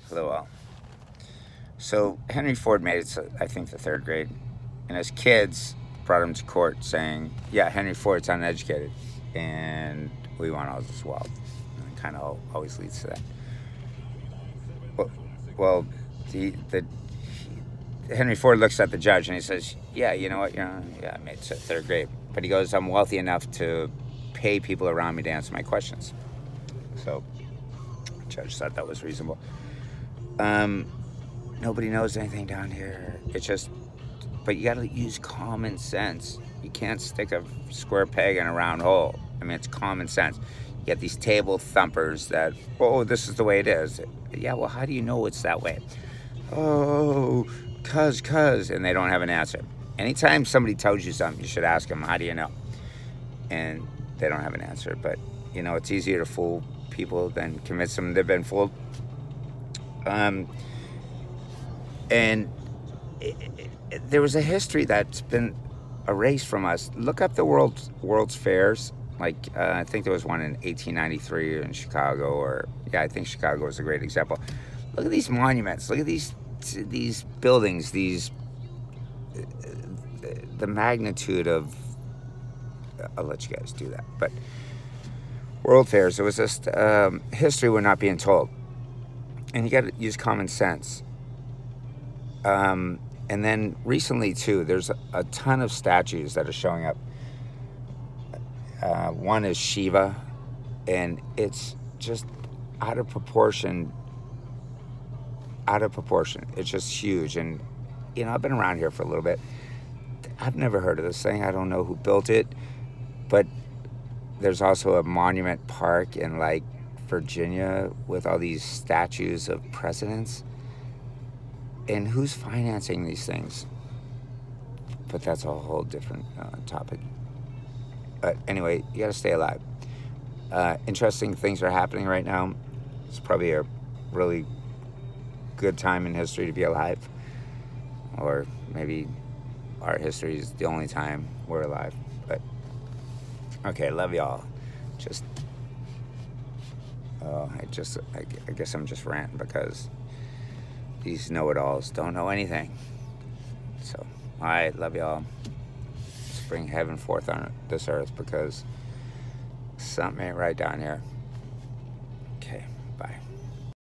Hello all. So Henry Ford made it to, I think, the third grade. And his kids brought him to court saying, yeah, Henry Ford's uneducated. And we want all this wealth. And it kind of always leads to that. Well, the Henry Ford looks at the judge and he says, yeah, you know what? Yeah, I made it to third grade. But he goes, I'm wealthy enough to pay people around me to answer my questions. So the judge thought that was reasonable. Nobody knows anything down here. It's just, but you got to use common sense. You can't stick a square peg in a round hole. I mean, it's common sense. You get these table thumpers that, oh, this is the way it is. Yeah, well, how do you know it's that way? Oh, cuz, and they don't have an answer. Anytime somebody tells you something, you should ask them, how do you know? And they don't have an answer. But, you know, it's easier to fool people than convince them they've been fooled. There was a history that's been erased from us. Look up the world's fairs. Like I think there was one in 1893 in Chicago, or yeah, I think Chicago was a great example. Look at these monuments. Look at these buildings. The magnitude of. I'll let you guys do that. But world fairs. It was just history we're not being told, and you got to use common sense. And then recently, too, there's a ton of statues that are showing up. One is Shiva, and it's just out of proportion. It's just huge. And, you know, I've been around here for a little bit. I've never heard of this thing. I don't know who built it. But there's also a monument park in, like, Virginia with all these statues of presidents. And who's financing these things? But that's a whole different topic. But anyway, you got to stay alive. Interesting things are happening right now. It's probably a really good time in history to be alive. Or maybe our history is the only time we're alive. But, okay, love y'all. I guess I'm just ranting because these know-it-alls don't know anything. So, all right, love y'all. Let's bring heaven forth on this earth because something ain't right down here.